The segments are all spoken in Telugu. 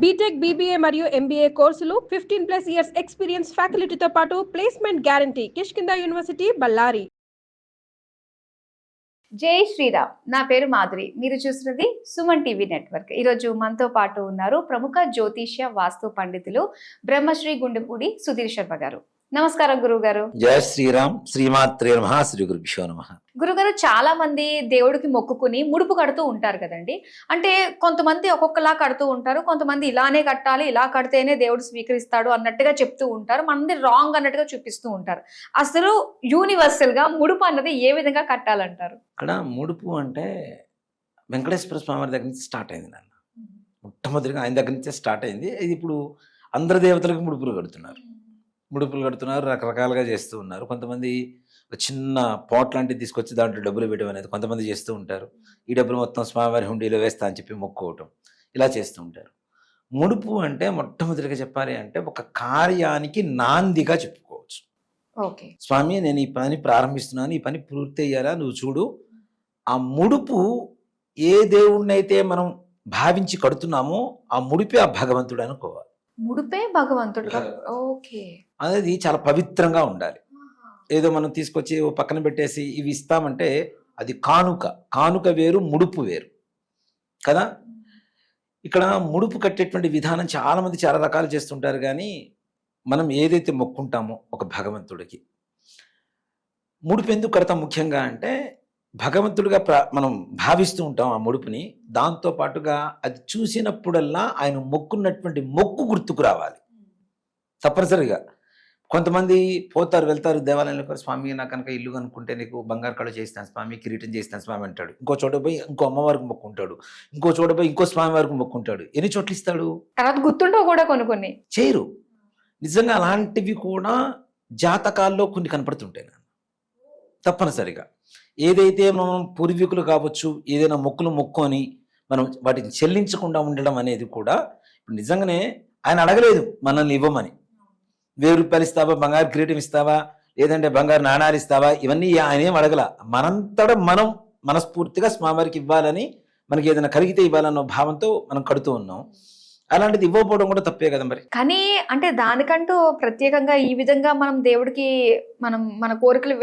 బీటెక్, బీబీఏ మరియు ఎంబీఏ కోర్సులు 15+ ఇయర్స్ ఎక్స్పీరియన్స్ ఫ్యాకల్టీతో పాటు placement guarantee. Kishkinda university, Ballari. జై శ్రీరామ్. నా పేరు మాధురి. మీరు చూస్తున్నది సుమన్ టీవీ నెట్వర్క్. ఈరోజు మనతో పాటు ఉన్నారు ప్రముఖ జ్యోతిష్య వాస్తు పండితులు బ్రహ్మశ్రీ గుండెపూడి సుధీర్ శర్మ గారు. నమస్కారం గురువు గారు. జయ శ్రీరామ్. శ్రీమాత్రే నమః. శ్రీ గురుభ్యో నమః. గురుగారు, చాలా మంది దేవుడికి మొక్కుకుని ముడుపు కడుతూ ఉంటారు కదండి. అంటే కొంతమంది ఒక్కొక్కలా కడుతూ ఉంటారు, కొంతమంది ఇలానే కట్టాలి, ఇలా కడితేనే దేవుడు స్వీకరిస్తాడు అన్నట్టుగా చెప్తూ ఉంటారు, మనది రాంగ్ అన్నట్టుగా చూపిస్తూ ఉంటారు. అసలు యూనివర్సల్ గా ముడుపు అన్నది ఏ విధంగా కట్టాలంటారు? ఇక్కడ ముడుపు అంటే వెంకటేశ్వర స్వామి దగ్గర నుంచి స్టార్ట్ అయింది నాన్న. మొట్టమొదటిగా ఆయన దగ్గర నుంచే స్టార్ట్ అయింది. ఇది ఇప్పుడు అందరి దేవతలకు ముడుపులు కడుతున్నారు, రకరకాలుగా చేస్తూ ఉన్నారు. కొంతమంది చిన్న పాట్ లాంటిది తీసుకొచ్చి దాంట్లో డబ్బులు వేయడం అనేది కొంతమంది చేస్తూ ఉంటారు. ఈ డబ్బులు మొత్తం స్వామివారి హుండీలో వేస్తా అని చెప్పి మొక్కుకోవటం, ఇలా చేస్తూ ఉంటారు. ముడుపు అంటే మొట్టమొదటిగా చెప్పాలి అంటే ఒక కార్యానికి నాందిగా చెప్పుకోవచ్చు. ఓకే స్వామి, నేను ఈ పని ప్రారంభిస్తున్నాను, ఈ పని పూర్తి అయ్యారా నువ్వు చూడు. ఆ ముడుపు ఏ దేవుణ్ణైతే మనం భావించి కడుతున్నామో ఆ ముడిపే ఆ భగవంతుడు అనుకోవాలి. ముడిపే భగవంతుడు. ఓకే, అనేది చాలా పవిత్రంగా ఉండాలి. ఏదో మనం తీసుకొచ్చి ఓ పక్కన పెట్టేసి ఇవి ఇస్తామంటే అది కానుక వేరు, ముడుపు వేరు కదా. ఇక్కడ ముడుపు కట్టేటువంటి విధానం చాలామంది చాలా రకాలు చేస్తుంటారు. కానీ మనం ఏదైతే మొక్కుంటామో ఒక భగవంతుడికి ముడుపు ఎందుకు కడతాం ముఖ్యంగా అంటే భగవంతుడిగా మనం భావిస్తూ ఉంటాం ఆ ముడుపుని. దాంతో పాటుగా అది చూసినప్పుడల్లా ఆయన మొక్కున్నటువంటి మొక్కు గుర్తుకు రావాలి తప్పనిసరిగా. కొంతమంది పోతారు, వెళ్తారు దేవాలయంలో, స్వామి నాకు కనుక ఇల్లు కనుక్కుంటే నీకు బంగారు కళ చేస్తాను స్వామి, కిరీటం చేస్తాను స్వామి అంటాడు. ఇంకో చోట పోయి ఇంకో అమ్మవారికి మొక్కుంటాడు, ఇంకో చోట పోయి ఇంకో స్వామి వారికి మొక్కుంటాడు. ఎన్ని చోట్ల ఇస్తాడు? గుర్తుండవు కూడా కొన్ని చేయరు. నిజంగా అలాంటివి కూడా జాతకాల్లో కొన్ని కనపడుతుంటాయి నాన్న. తప్పనిసరిగా ఏదైతే మనం పూర్వీకులు కావచ్చు ఏదైనా మొక్కుని మనం వాటిని చెల్లించకుండా ఉండడం అనేది కూడా ఇప్పుడు నిజంగానే ఆయన అడగలేదు మనల్ని ఇవ్వమని. 1000 రూపాయలు ఇస్తావా, బంగారు కిరీటం ఇస్తావా, లేదంటే బంగారు నాణాలు ఇస్తావా, ఇవన్నీ ఆయన ఏం అడగల. మనంతట మనం మనస్ఫూర్తిగా స్వామివారికి ఇవ్వాలని, మనకి ఏదైనా కలిగితే ఇవ్వాలన్న భావంతో మనం కడుతూ ఉన్నాం. అలాంటిది ఇవ్వకపోవడం కూడా తప్పే కదా మరి. కానీ అంటే దానికంటూ ప్రత్యేకంగా ఈ విధంగా మనం దేవుడికి మన కోరికలు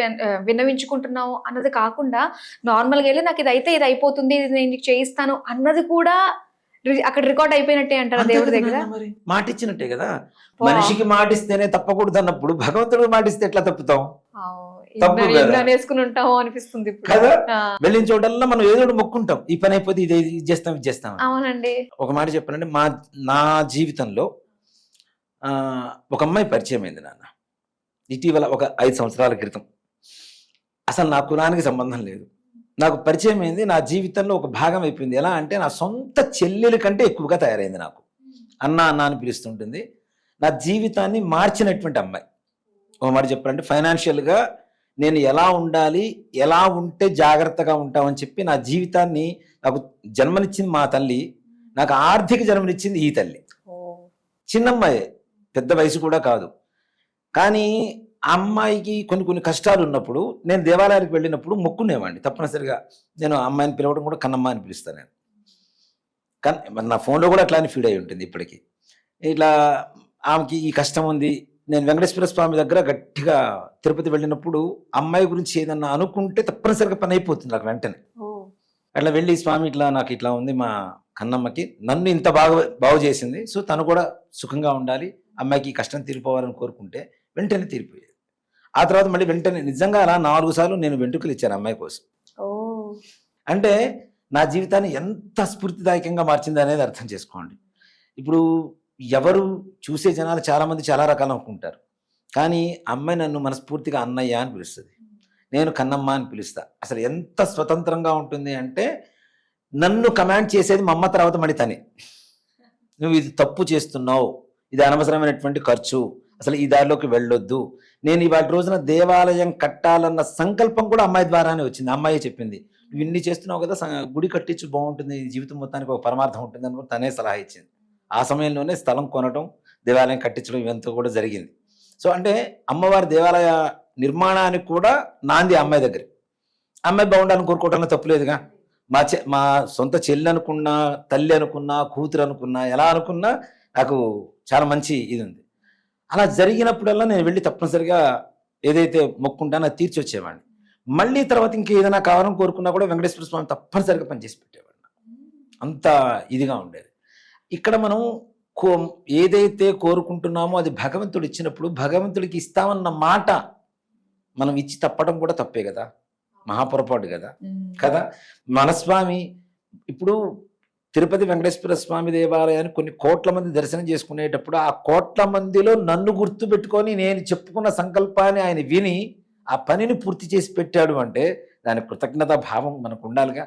విన్నవించుకుంటున్నాం అన్నది కాకుండా నార్మల్గా వెళ్ళి నాకు ఇది అయితే ఇది అయిపోతుంది, ఇది నేను చేయిస్తాను అన్నది కూడా అక్కడ రికార్డ్ అయిపోయినట్టే అంటారా దేవుడి దగ్గర? మాట ఇచ్చినట్టే కదా. మనిషికి మాటిస్తేనే తప్పకూడదు అన్నప్పుడు భగవంతుడికి మాటిస్తే ఎట్లా తప్పుతాం? వేసుకుని ఉంటాము అనిపిస్తుంది కదా. వెళ్ళిన చోటల్లా మనం ఏదో మొక్కుంటాం, ఈ పని అయిపోతే ఇది చేస్తాం. అవునండి. ఒక మాట చెప్పానంటే నా జీవితంలో ఒక అమ్మాయి పరిచయం అయింది నాన్న ఇటీవల, ఒక 5 సంవత్సరాల క్రితం. అసలు నా కులానికి సంబంధం లేదు, నాకు పరిచయం అయింది. నా జీవితంలో ఒక భాగం అయిపోయింది. ఎలా అంటే నా సొంత చెల్లెల కంటే ఎక్కువగా తయారైంది. నాకు అన్న అని పిలుస్తుంటుంది. నా జీవితాన్ని మార్చినటువంటి అమ్మాయి. ఒక మాట చెప్పాలంటే ఫైనాన్షియల్గా నేను ఎలా ఉండాలి, ఎలా ఉంటే జాగ్రత్తగా ఉంటామని చెప్పి నా జీవితాన్ని, నాకు జన్మనిచ్చింది మా తల్లి, నాకు ఆర్థిక జన్మనిచ్చింది ఈ తల్లి. చిన్నమ్మాయి, పెద్ద వయసు కూడా కాదు. కానీ ఆ అమ్మాయికి కొన్ని కష్టాలు ఉన్నప్పుడు నేను దేవాలయానికి వెళ్ళినప్పుడు మొక్కునేవాడిని. తప్పనిసరిగా నేను అమ్మాయిని పిలవడం కూడా కన్నమ్మ అని పిలుస్తాను నేను. కానీ నా ఫోన్లో కూడా అట్లానే ఫీడ్ అయి ఉంటుంది ఇప్పటికీ. ఇట్లా ఆమెకి ఈ కష్టం ఉంది. నేను వెంకటేశ్వర స్వామి దగ్గర గట్టిగా తిరుపతి వెళ్ళినప్పుడు అమ్మాయి గురించి ఏదన్నా అనుకుంటే తప్పనిసరిగా పని అయిపోతుంది నాకు వెంటనే. అట్లా వెళ్ళి స్వామి ఇట్లా నాకు ఇట్లా ఉంది, మా కన్నమ్మకి నన్ను ఇంత బాగు చేసింది, సో తను కూడా సుఖంగా ఉండాలి, అమ్మాయికి ఈ కష్టం తీరిపోవాలని కోరుకుంటే వెంటనే తీరిపోయేది. ఆ తర్వాత మళ్ళీ వెంటనే నిజంగా అలా 4 సార్లు నేను వెంట్రుకలు ఇచ్చాను అమ్మాయి కోసం. అంటే నా జీవితాన్ని ఎంత స్ఫూర్తిదాయకంగా మార్చింది అనేది అర్థం చేసుకోండి. ఇప్పుడు ఎవరు చూసే జనాలు చాలామంది చాలా రకాలు అనుకుంటారు. కానీ అమ్మాయి నన్ను మనస్ఫూర్తిగా అన్నయ్య అని పిలుస్తుంది, నేను కన్నమ్మ అని పిలుస్తా. అసలు ఎంత స్వతంత్రంగా ఉంటుంది అంటే నన్ను కమాండ్ చేసేది మా అమ్మ తర్వాత మళ్ళీ తనే. నువ్వు ఇది తప్పు చేస్తున్నావు, ఇది అనవసరమైనటువంటి ఖర్చు, అసలు ఈ దారిలోకి వెళ్ళొద్దు. నేను ఇవాళ రోజున దేవాలయం కట్టాలన్న సంకల్పం కూడా అమ్మాయి ద్వారానే వచ్చింది. అమ్మాయి చెప్పింది, నువ్వు ఇన్ని చేస్తున్నావు కదా, గుడి కట్టించు, బాగుంటుంది, జీవితం మొత్తానికి ఒక పరమార్థం ఉంటుంది అని కూడా తనే సలహా ఇచ్చింది. ఆ సమయంలోనే స్థలం కొనడం, దేవాలయం కట్టించడం ఇవంతా కూడా జరిగింది. సో అంటే అమ్మవారి దేవాలయ నిర్మాణానికి కూడా నాంది అమ్మాయి దగ్గర. అమ్మాయి బాగుండాలని కోరుకోవడంలో తప్పులేదుగా. మా సొంత చెల్లి అనుకున్నా, తల్లి అనుకున్నా, కూతురు అనుకున్నా, ఎలా అనుకున్నా నాకు చాలా మంచి ఇది ఉంది. అలా జరిగినప్పుడల్లా నేను వెళ్ళి తప్పనిసరిగా ఏదైతే మొక్కుంటానో అది తీర్చి వచ్చేవాడిని. మళ్ళీ తర్వాత ఇంకేదైనా కావాలని కోరుకున్నా కూడా వెంకటేశ్వర స్వామి తప్పనిసరిగా పనిచేసి పెట్టేవాడిని. అంత ఇదిగా ఉండేది. ఇక్కడ మనం ఏదైతే కోరుకుంటున్నామో అది భగవంతుడు ఇచ్చినప్పుడు భగవంతుడికి ఇస్తామన్న మాట మనం ఇచ్చి తప్పడం కూడా తప్పే కదా, మహాపొరపాటు కదా కదా. మన స్వామి ఇప్పుడు తిరుపతి వెంకటేశ్వర స్వామి దేవాలయాన్ని కొన్ని కోట్ల మంది దర్శనం చేసుకునేటప్పుడు ఆ కోట్ల మందిలో నన్ను గుర్తు పెట్టుకొని నేను చెప్పుకున్న సంకల్పాన్ని ఆయన విని ఆ పనిని పూర్తి చేసి పెట్టాడు అంటే దాని కృతజ్ఞత భావం మనకు ఉండాలిగా.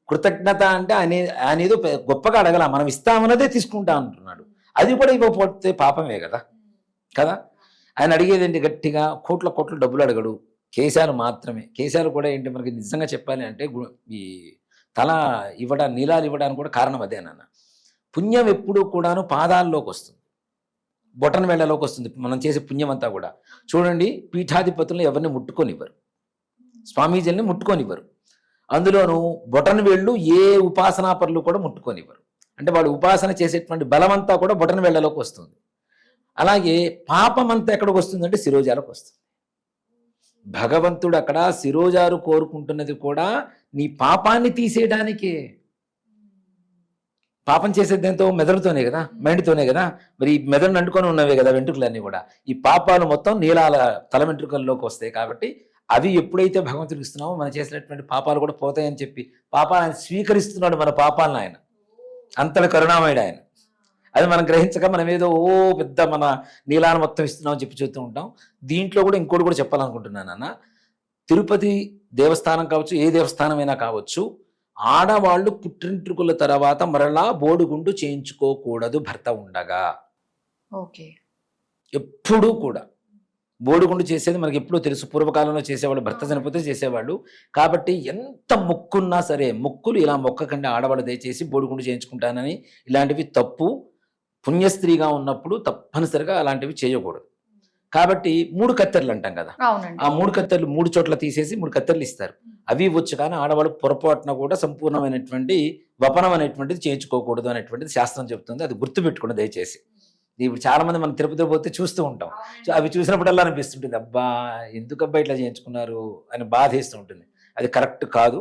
కృతజ్ఞత అంటే ఆయన ఏదో గొప్పగా అడగల, మనం ఇస్తామన్నదే తీసుకుంటా అంటున్నాడు. అది కూడా ఇవ్వకపోతే పాపమే కదా కదా. ఆయన అడిగేది ఏంటి, గట్టిగా కోట్ల డబ్బులు అడగడు, కేశాలు మాత్రమే. కేశాలు కూడా ఏంటి మనకి నిజంగా చెప్పాలి అంటే ఈ తల నీలాలు ఇవ్వడానికి కూడా కారణం అదే నాన్న. పుణ్యం ఎప్పుడూ కూడాను పాదాల్లోకి వస్తుంది, బొటన వేళ్లలోకి వస్తుంది. మనం చేసే పుణ్యం అంతా కూడా చూడండి, పీఠాధిపతులను ఎవరిని ముట్టుకొనివ్వరు, స్వామీజీల్ని ముట్టుకొనివ్వరు. అందులోనూ బొటన వేళ్ళు ఏ ఉపాసనాపరులు కూడా ముట్టుకొనివ్వరు. అంటే వాళ్ళు ఉపాసన చేసేటువంటి బలమంతా కూడా బొటన వేళ్లలోకి వస్తుంది. అలాగే పాపం అంతా ఎక్కడికి వస్తుందంటే శిరోజాలకు వస్తుంది. భగవంతుడు అక్కడ శిరోజారు కోరుకుంటున్నది కూడా నీ పాపాన్ని తీసేయడానికే. పాపం చేసేది ఎంతో మెదడుతోనే కదా, మైండ్తోనే కదా. మరి ఈ మెదడును అంటుకొని ఉన్నవే కదా వెంట్రుకలన్నీ కూడా. ఈ పాపాలు మొత్తం నీలాల తల వెంట్రుకల్లోకి వస్తాయి. కాబట్టి అవి ఎప్పుడైతే భగవంతుడికి ఇస్తున్నామో మనం చేసినటువంటి పాపాలు కూడా పోతాయని చెప్పి పాపాలను ఆయన స్వీకరిస్తున్నాడు, మన పాపాలను ఆయన. అంతటి కరుణామయుడు ఆయన. అది మనం గ్రహించక మనం ఏదో పెద్ద మన నీలాన్ని మొత్తం ఇస్తున్నామని చెప్పి చూస్తూ ఉంటాం. దీంట్లో కూడా ఇంకోటి కూడా చెప్పాలనుకుంటున్నాను అన్న. తిరుపతి దేవస్థానం కావచ్చు, ఏ దేవస్థానమైనా కావచ్చు, ఆడవాళ్ళు పుట్టింట్రుకుల తర్వాత మరలా బోడిగుండు చేయించుకోకూడదు భర్త ఉండగా. ఓకే. ఎప్పుడూ కూడా బోడిగుండు చేసేది మనకి ఎప్పుడూ తెలుసు. పూర్వకాలంలో చేసేవాళ్ళు, భర్త చనిపోతే చేసేవాళ్ళు. కాబట్టి ఎంత మొక్కున్నా సరే, మొక్కులు ఇలా మొక్కకండి ఆడవాళ్ళు దయచేసి బోడిగుండు చేయించుకుంటానని, ఇలాంటివి తప్పు. పుణ్యస్త్రీగా ఉన్నప్పుడు తప్పనిసరిగా అలాంటివి చేయకూడదు. కాబట్టి 3 కత్తెరలు అంటాం కదా, ఆ 3 కత్తెరలు 3 చోట్ల తీసేసి 3 కత్తెరలు ఇస్తారు. అవి వచ్చు కానీ ఆడవాళ్ళు పొరపాటున కూడా సంపూర్ణమైనటువంటి వపనం అనేటువంటిది చేయించుకోకూడదు అనేటువంటిది శాస్త్రం చెబుతుంది. అది గుర్తుపెట్టుకోండి దయచేసి. ఇప్పుడు చాలా మంది మనం తిరుపతి పోతే చూస్తూ ఉంటాం. అవి చూసినప్పుడల్లా అనిపిస్తుంటుంది, అబ్బా ఎందుకబ్బా ఇట్లా చేయించుకున్నారు అని బాధ వేస్తూ ఉంటుంది. అది కరెక్ట్ కాదు.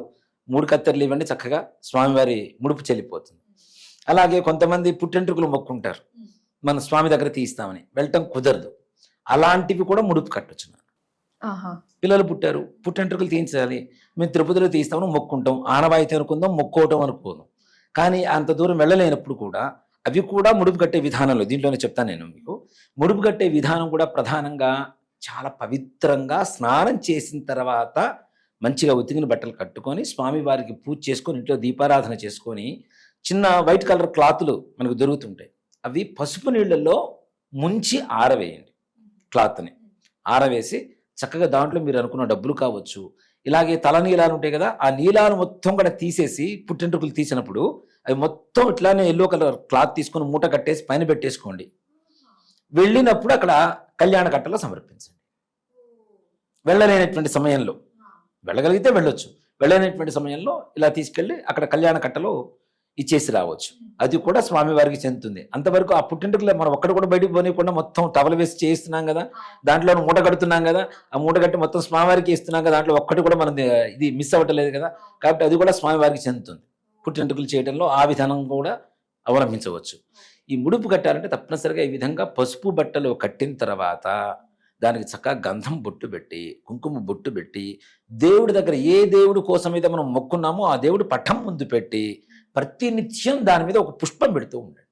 3 కత్తెరలు ఇవ్వండి, చక్కగా స్వామివారి ముడుపు చెల్లిపోతుంది. అలాగే కొంతమంది పుట్టెంట్రుకలు మొక్కుంటారు, మన స్వామి దగ్గర తీస్తామని వెళ్ళటం కుదరదు. అలాంటివి కూడా ముడుపు కట్టొచ్చు. పిల్లలు పుట్టారు, పుట్టెంట్రుకలు తీయించాలి, మేము తిరుపతిలో తీస్తామని మొక్కుంటాం, ఆనవాయితీ అనుకుందాం, మొక్కోవటం అనుకుందాం. కానీ అంత దూరం వెళ్ళలేనప్పుడు కూడా అవి కూడా ముడుపు కట్టే విధానంలో దీంట్లోనే చెప్తాను నేను మీకు. ముడుపు కట్టే విధానం కూడా ప్రధానంగా చాలా పవిత్రంగా స్నానం చేసిన తర్వాత మంచిగా ఉతికిన బట్టలు కట్టుకొని స్వామివారికి పూజ చేసుకొని ఇంట్లో దీపారాధన చేసుకొని చిన్న వైట్ కలర్ క్లాతులు మనకు దొరుకుతుంటాయి. అవి పసుపు నీళ్ళల్లో ముంచి ఆరవేయండి. క్లాత్ని ఆరవేసి చక్కగా దాంట్లో మీరు అనుకున్న డబ్బులు కావచ్చు, ఇలాగే తల నీలాలు ఉంటాయి కదా, ఆ నీలాలు మొత్తం కూడా తీసేసి పుట్టింట్రుకలు తీసినప్పుడు అవి మొత్తం ఇట్లానే ఎల్లో కలర్ క్లాత్ తీసుకొని మూట కట్టేసి పైన పెట్టేసుకోండి. వెళ్ళినప్పుడు అక్కడ కళ్యాణ కట్టలో సమర్పించండి. వెళ్ళలేనటువంటి సమయంలో, వెళ్ళగలిగితే వెళ్ళొచ్చు, వెళ్ళలేనటువంటి సమయంలో ఇలా తీసుకెళ్ళి అక్కడ కళ్యాణ కట్టలో ఇచ్చేసి రావచ్చు. అది కూడా స్వామివారికి చెందుతుంది. అంతవరకు ఆ పుట్టింటికి మనం ఒక్కడు కూడా బయటకు పోనీయకుండా మొత్తం టవల్ వేసి చేయిస్తున్నాం కదా, దాంట్లో మూట కడుతున్నాం కదా, ఆ మూట కట్టి మొత్తం స్వామివారికి ఇస్తున్నాం కదా, దాంట్లో ఒక్కటి కూడా మనం ఇది మిస్ అవ్వట్లేదు కదా. కాబట్టి అది కూడా స్వామివారికి చెందుతుంది. పుట్టింటికలు చేయడంలో ఆ విధానం కూడా అవలంబించవచ్చు. ఈ ముడుపు కట్టాలంటే తప్పనిసరిగా ఈ విధంగా పసుపు బట్టలు కట్టిన తర్వాత దానికి చక్కగా గంధం బొట్టు పెట్టి, కుంకుమ బొట్టు పెట్టి, దేవుడి దగ్గర ఏ దేవుడి కోసం అయితే మనం మొక్కున్నామో ఆ దేవుడి పటం ముందు పెట్టి ప్రతి నిత్యం దాని మీద ఒక పుష్పం పెడుతూ ఉండండి.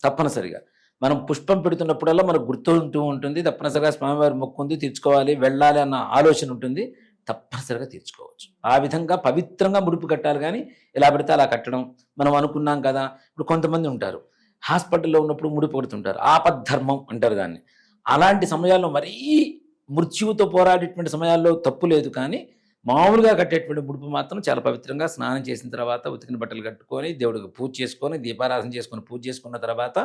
తప్పనిసరిగా మనం పుష్పం పెడుతున్నప్పుడల్లా మనకు గుర్తుంటూ ఉంటుంది. తప్పనిసరిగా స్వామివారి మొక్కుంది, తీర్చుకోవాలి, వెళ్ళాలి అన్న ఆలోచన ఉంటుంది. తప్పనిసరిగా తీర్చుకోవచ్చు. ఆ విధంగా పవిత్రంగా ముడుపు కట్టాలి. కానీ ఇలా పెడితే అలా కట్టడం మనం అనుకున్నాం కదా. ఇప్పుడు కొంతమంది ఉంటారు హాస్పిటల్లో ఉన్నప్పుడు ముడుపు కడుతుంటారు, ఆపద్ధర్మం అంటారు దాన్ని. అలాంటి సమయాల్లో మరీ మృత్యువుతో పోరాడేటువంటి సమయాల్లో తప్పు లేదు, కానీ మామూలుగా కట్టేటువంటి ముడుపు మాత్రం చాలా పవిత్రంగా స్నానం చేసిన తర్వాత ఉతికిన బట్టలు కట్టుకొని దేవుడికి పూజ చేసుకొని దీపారాధన చేసుకొని పూజ చేసుకున్న తర్వాత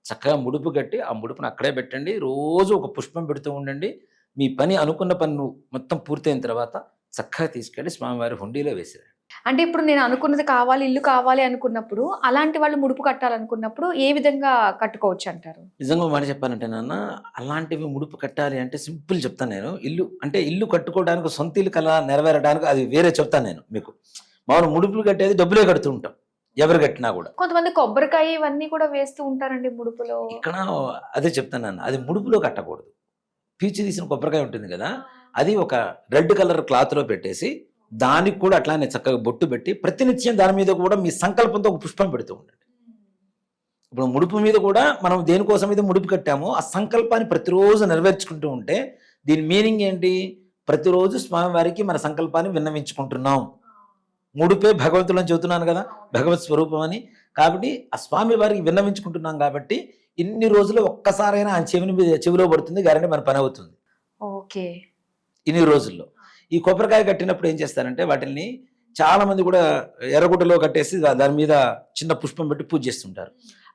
చక్కగా ముడుపు కట్టి ఆ ముడుపును అక్కడే పెట్టండి. రోజు ఒక పుష్పం పెడుతూ ఉండండి. మీ పని అనుకున్న పని మొత్తం పూర్తయిన తర్వాత చక్కగా తీసుకెళ్ళి స్వామివారి హుండీలో వేసిరండి. అంటే ఇప్పుడు నేను అనుకున్నది కావాలి, ఇల్లు కావాలి అనుకున్నప్పుడు అలాంటి వాళ్ళు ముడుపు కట్టాలనుకున్నప్పుడు ఏ విధంగా కట్టుకోవచ్చు అంటారు? నిజంగా మాట చెప్పాలంటే నాన్న, అలాంటివి ముడుపు కట్టాలి అంటే సింపుల్ చెప్తాను నేను. ఇల్లు కట్టుకోవడానికి, సొంత ఇల్లు కల నెరవేరడానికి అది వేరే చెప్తాను నేను మీకు. మామూలు ముడుపులు కట్టేది డబ్బులే కడుతూ ఉంటాం ఎవరు కట్టినా కూడా. కొంతమంది కొబ్బరికాయ ఇవన్నీ కూడా వేస్తూ ఉంటారండి ముడుపులో. ఇక్కడ అదే చెప్తాను నాన్న, అది ముడుపులో కట్టకూడదు. పీచు తీసిన కొబ్బరికాయ ఉంటుంది కదా, అది ఒక రెడ్ కలర్ క్లాత్లో పెట్టేసి దానికి కూడా అట్లానే చక్కగా బొట్టు పెట్టి ప్రతినిత్యం దాని మీద కూడా మీ సంకల్పంతో ఒక పుష్పం పెడుతూ ఉండండి. ఇప్పుడు ముడుపు మీద కూడా మనం దేనికోసం అయితే ముడుపు కట్టామో ఆ సంకల్పాన్ని ప్రతిరోజు నెరవేర్చుకుంటూ ఉంటే దీని మీనింగ్ ఏంటి? ప్రతిరోజు స్వామివారికి మన సంకల్పాన్ని విన్నవించుకుంటున్నాం. ముడుపే భగవంతుడు అని చెబుతున్నాను కదా, భగవత్ స్వరూపం అని. కాబట్టి ఆ స్వామి వారికి విన్నవించుకుంటున్నాం కాబట్టి ఇన్ని రోజులు ఒక్కసారైనా ఆ చెవిలో పడుతుంది, గ్యారెంటీ మన పని అవుతుంది. ఓకే. ఇన్ని రోజుల్లో ఈ కొబ్బరికాయ కట్టినప్పుడు ఏం చేస్తారంటే వాటిని చాలా మంది కూడా ఎర్రగుడ్డలో కట్టేసి దాని మీద చిన్న పుష్పం పెట్టి పూజ చేస్తుంటారు.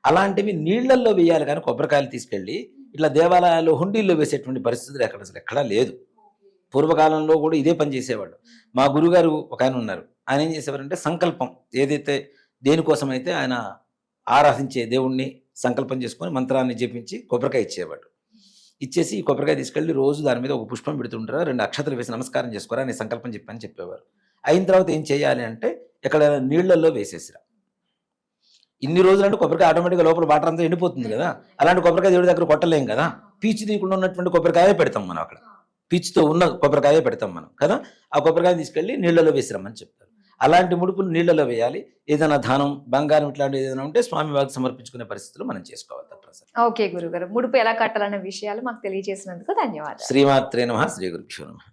అలాంటివి నీళ్లల్లో వేయాలి, కానీ కొబ్బరికాయలు తీసుకెళ్ళి ఇట్లా దేవాలయాల్లో హుండీల్లో వేసేటువంటి పరిస్థితులు ఎక్కడా లేదు. పూర్వకాలంలో కూడా ఇదే పని చేసేవాడు. మా గురుగారు ఒక ఆయన ఉన్నారు, ఆయన ఏం చేసేవారంటే సంకల్పం ఏదైతే దేనికోసం అయితే ఆయన ఆరాధించే దేవుణ్ణి సంకల్పం చేసుకొని మంత్రాన్ని జపించి కొబ్బరికాయ ఇచ్చేవాడు. ఇచ్చేసి ఈ కొబ్బరికాయ తీసుకెళ్ళి రోజు దాని మీద ఒక పుష్పం పెడుతుంటారా, 2 అక్షతలు వేసి నమస్కారం చేసుకోరా, నీ సంకల్పం చెప్పని చెప్పేవారు. అయిన తర్వాత ఏం చేయాలి అంటే ఎక్కడైనా నీళ్లలో వేసేసిరా. ఇన్ని రోజులు అంటే కొబ్బరికాయ ఆటోమేటిక్గా లోపల వాటర్ అంతా ఎండిపోతుంది కదా, అలాంటి కొబ్బరికాయ దేవుడి దగ్గర కొట్టలేం కదా. పీచు తీయకుండా ఉన్నటువంటి కొబ్బరికాయ పెడతాం మనం, అక్కడ పీచుతో ఉన్న కొబ్బరికాయ పెడతాం మనం కదా. ఆ కొబ్బరికాయ తీసుకెళ్ళి నీళ్లలో వేసిరమ్మని చెప్తారు. అలాంటి ముడుపులు నీళ్లలో వేయాలి. ఏదైనా దానం, బంగారం ఇట్లాంటివి ఏదైనా ఉంటే స్వామి వారికి సమర్పించుకునే పరిస్థితులు మనం చేసుకోవాలి. ఓకే గురుగారు, ముడుపు ఎలా కట్టాలనే విషయాలు మాకు తెలియజేసినందుకు ధన్యవాదాలు. శ్రీమాత్రే నమః. శ్రీ గురుభ్యో నమః.